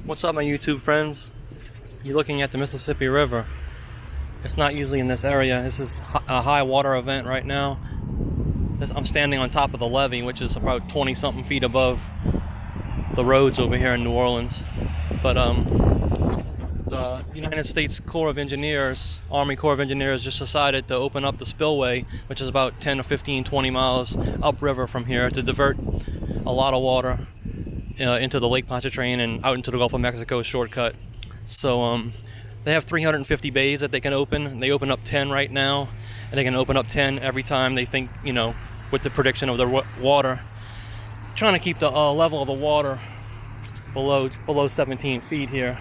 What's up, my YouTube friends? You're looking at the Mississippi River. It's not usually in this area. This is a high water event right now. I'm standing on top of the levee, which is about 20 something feet above the roads over here in New Orleans. But the United States Corps of Engineers, Army Corps of Engineers, just decided to open up the spillway, which is about 10 or 15, 20 miles upriver from here, to divert a lot of water into the Lake Pontchartrain and out into the Gulf of Mexico shortcut. So they have 350 bays that they can open. They open up 10 right now, and they can open up 10 every time they think, with the prediction of the water. Trying to keep the level of the water below 17 feet here.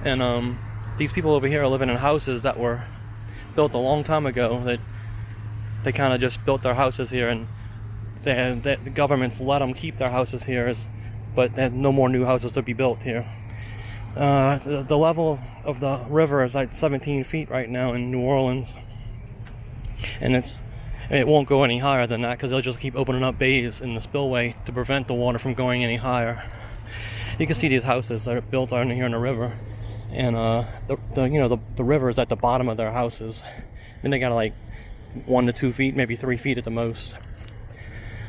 And these people over here are living in houses that were built a long time ago. That they kind of just built their houses here, and the government's let them keep their houses here, but they have no more new houses to be built here. The level of the river is like 17 feet right now in New Orleans, and it won't go any higher than that because they'll just keep opening up bays in the spillway to prevent the water from going any higher. You can see these houses that are built out here in the river, and the river is at the bottom of their houses, and they got like 1 to 2 feet, maybe 3 feet at the most.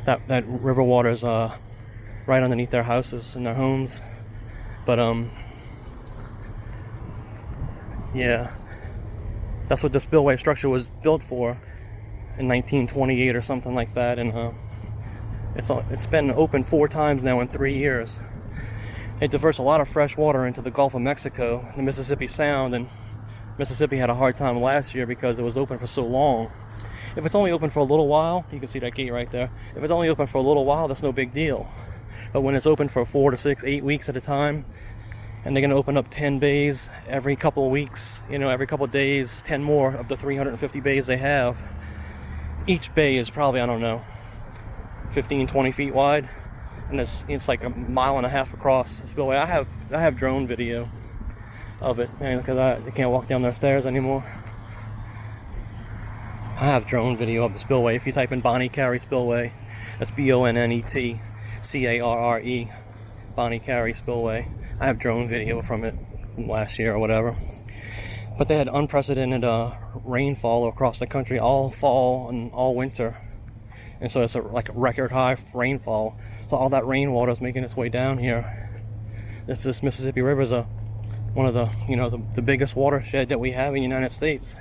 That river water is right underneath their houses and their homes. But yeah, that's what the spillway structure was built for in 1928 or something like that. And it's been open 4 times now in 3 years. It diverts a lot of fresh water into the Gulf of Mexico, the Mississippi Sound, and Mississippi had a hard time last year because it was open for so long. If it's only open for a little while, you can see that gate right there. If it's only open for a little while, that's no big deal. But when it's open for 4 to 6, 8 weeks at a time, and they're going to open up 10 bays every couple of weeks, every couple of days, 10 more of the 350 bays they have. Each bay is probably, 15, 20 feet wide, and it's like 1.5 miles across the spillway. I have drone video of it. Man, look at that. They can't walk down their stairs anymore. I have drone video of the spillway. If you type in Bonnie Carey Spillway, that's BONNET CARRE, Bonnie Carey Spillway. I have drone video from it from last year or whatever. But they had unprecedented rainfall across the country all fall and all winter. And so it's like a record high rainfall. So all that rainwater is making its way down here. This Mississippi River is one of the biggest watershed that we have in the United States.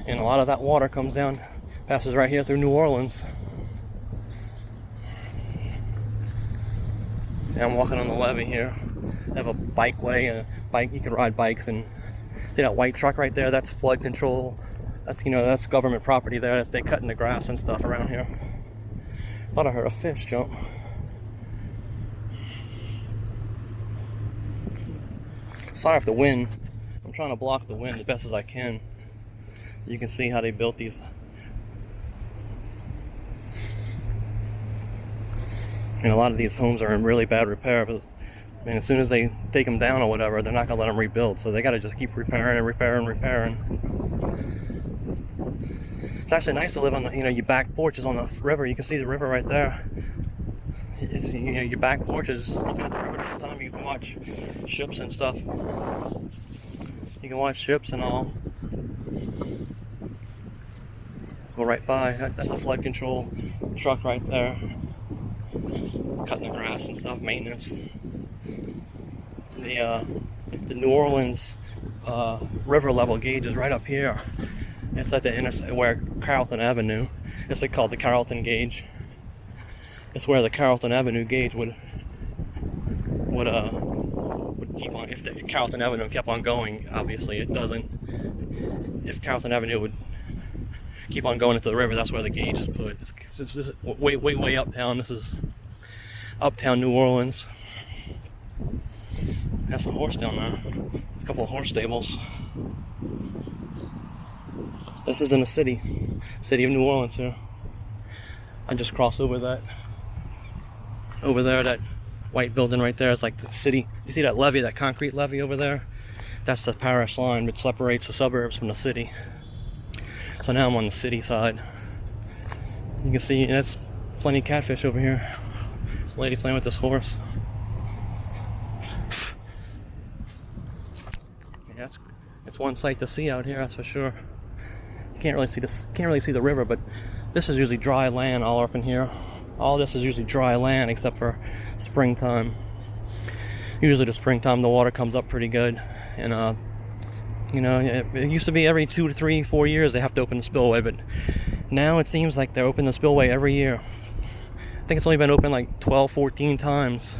And a lot of that water comes down, passes right here through New Orleans. And I'm walking on the levee here. They have a bikeway and a bike. You can ride bikes, and see that white truck right there? That's flood control. That's government property there. They're cutting the grass and stuff around here. Thought I heard a fish jump. Sorry for the wind. I'm trying to block the wind as best as I can. You can see how they built these. And a lot of these homes are in really bad repair, but as soon as they take them down or whatever, they're not going to let them rebuild. So they got to just keep repairing and repairing and repairing. It's actually nice to live on your back porch is on the river. You can see the river right there. Your back porch is looking at the river all the time. You can watch ships and stuff. You can watch ships and all go right by. That's a flood control truck right there, cutting the grass and stuff, maintenance. The New Orleans river level gauge is right up here. It's at the intersection where Carrollton Avenue. It's called the Carrollton gauge. It's where the Carrollton Avenue gauge would keep on. If the Carrollton Avenue kept on going, obviously it doesn't. If Carrollton Avenue would keep on going into the river, that's where the gauge is put. This is way uptown. This is uptown New Orleans. That's a horse down there. A couple of horse stables. This is in the city of New Orleans here. I just crossed over that. Over there, that white building right there is like the city. You see that levee, that concrete levee over there? That's the parish line which separates the suburbs from the city. So now I'm on the city side. You can see that's plenty of catfish over here. Lady playing with this horse. Yeah, it's one sight to see out here, that's for sure. You can't really see this. Can't really see the river, but this is usually dry land all up in here. All this is usually dry land except for springtime. Usually the springtime the water comes up pretty good, and you know, it used to be every 2 to 3, 4 years they have to open the spillway, but now it seems like they're opening the spillway every year. I think it's only been open like 12, 14 times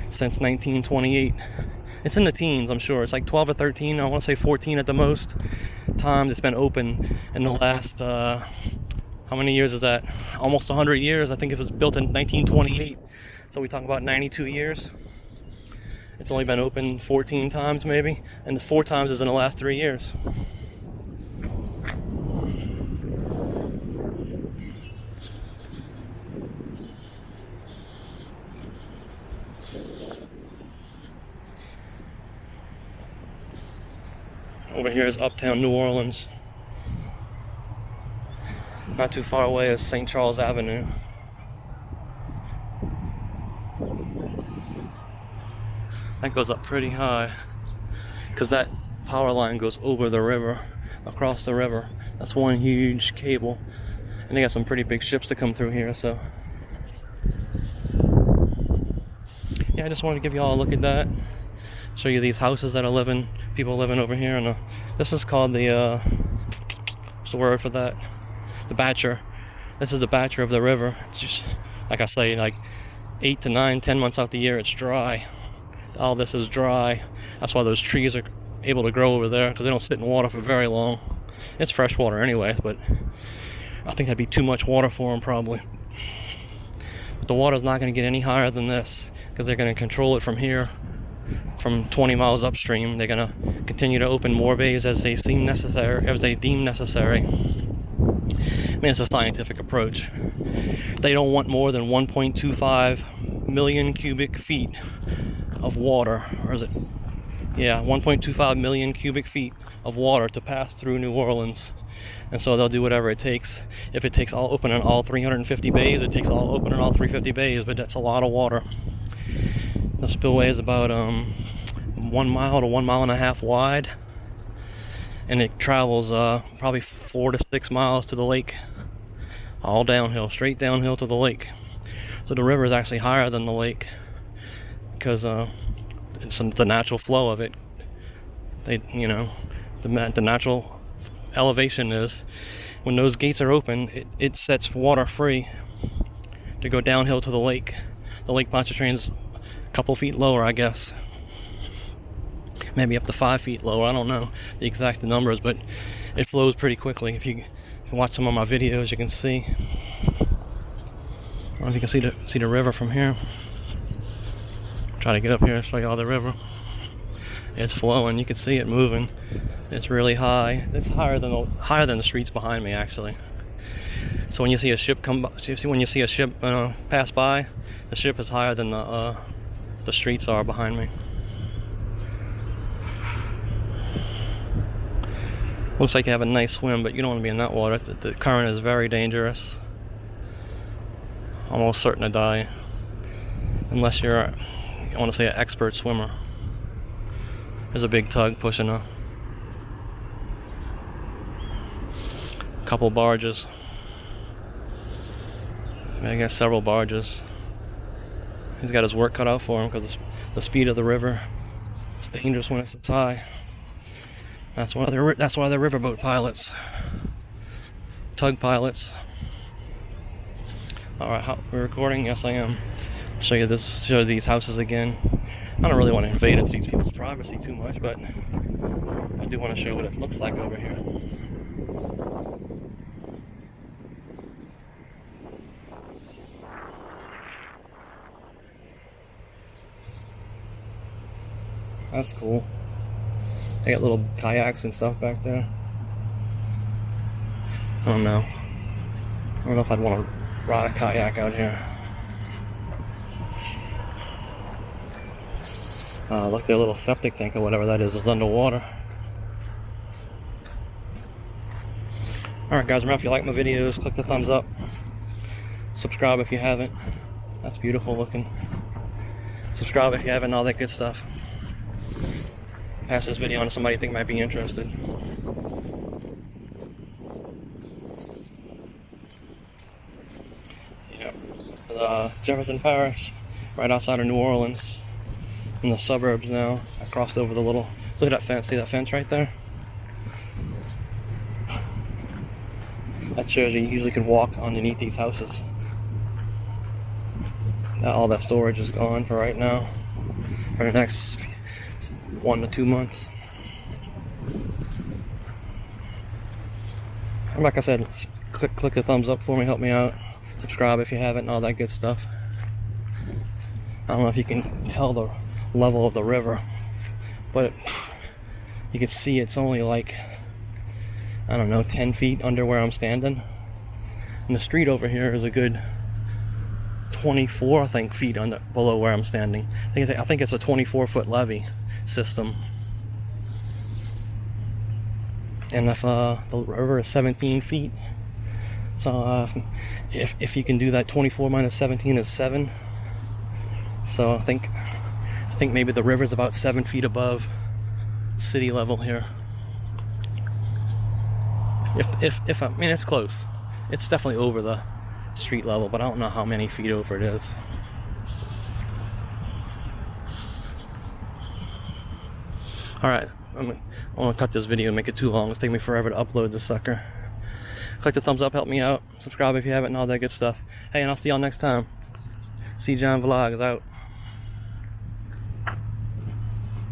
since 1928. It's in the teens, I'm sure. It's like 12 or 13, I want to say 14 at the most times it's been open in the last, how many years is that? Almost 100 years. I think it was built in 1928. So we talk about 92 years. It's only been open 14 times maybe, and the 4 times is in the last 3 years. Over here is uptown New Orleans. Not too far away is St. Charles Avenue. That goes up pretty high because that power line goes over the river, across the river. That's one huge cable, and they got some pretty big ships to come through here. So yeah, I just wanted to give you all a look at that, show you these houses that are people living over here. And this is called the what's the word for that? The Batture. This is the Batture of the river. It's just like I say, like 8 to 9, 10 months out the year, it's dry. All this is dry. That's why those trees are able to grow over there, because they don't sit in water for very long. It's fresh water anyways, but I think that'd be too much water for them probably. But the water's not going to get any higher than this, because they're going to control it from here, from 20 miles upstream. They're going to continue to open more bays as they deem necessary. I mean, it's a scientific approach. They don't want more than 1.25 million cubic feet of water, or is it? Yeah, 1.25 million cubic feet of water to pass through New Orleans. And so they'll do whatever it takes. If it takes opening all 350 bays, it takes opening all 350 bays, but that's a lot of water. The spillway is about 1 mile to 1.5 miles wide, and it travels probably 4 to 6 miles to the lake, all downhill, straight downhill to the lake. So the river is actually higher than the lake, because it's the natural flow of it. The natural elevation is, when those gates are open, it sets water free to go downhill to the lake. The Lake Pontchartrain's a couple feet lower, I guess, maybe up to 5 feet lower. I don't know the exact numbers, but it flows pretty quickly. If you watch some of my videos, you can see. I don't know if you can see the river from here. Try to get up here and show you all the river. It's flowing. You can see it moving. It's really high. It's higher than the streets behind me, actually. So when you see a ship pass by, the ship is higher than the streets are behind me. Looks like you have a nice swim, but you don't want to be in that water. The current is very dangerous. Almost certain to die, unless you're, I want to say, an expert swimmer. There's a big tug pushing a couple barges. I guess several barges. He's got his work cut out for him because the speed of the river. It's dangerous when it's high. That's why they're riverboat pilots, tug pilots. All right, we're recording. Yes, I am. Show you these houses again. I don't really want to invade into these people's privacy too much, but I do want to show what it looks like over here. That's cool. They got little kayaks and stuff back there. I don't know if I'd want to ride a kayak out here. Look, their little septic tank or whatever that is underwater. Alright guys, remember, if you like my videos, click the thumbs up. Subscribe if you haven't. That's beautiful looking. Subscribe if you haven't, all that good stuff. pass this video on to somebody you think might be interested. Yep. Jefferson Parish, right outside of New Orleans, in the suburbs now. I crossed over the little, look at that fence, see that fence right there? That shows you usually can walk underneath these houses. All that storage is gone for right now, for the next 1 to 2 months. And like I said, click the thumbs up for me, help me out. Subscribe if you haven't, and all that good stuff. I don't know if you can tell the level of the river, but you can see it's only like, I don't know, 10 feet under where I'm standing. And the street over here is a good 24, I think, feet below where I'm standing. I think it's a 24-foot levee system. And if the river is 17 feet, so if you can do that, 24 minus 17 is 7. So I think maybe the river's about 7 feet above city level here. If I mean, it's close. It's definitely over the street level, but I don't know how many feet over it is. Alright, I'm gonna cut this video and make it too long. It's taking me forever to upload this sucker. Click the thumbs up, help me out. Subscribe if you haven't, and all that good stuff. Hey, and I'll see y'all next time. C John Vlogs out.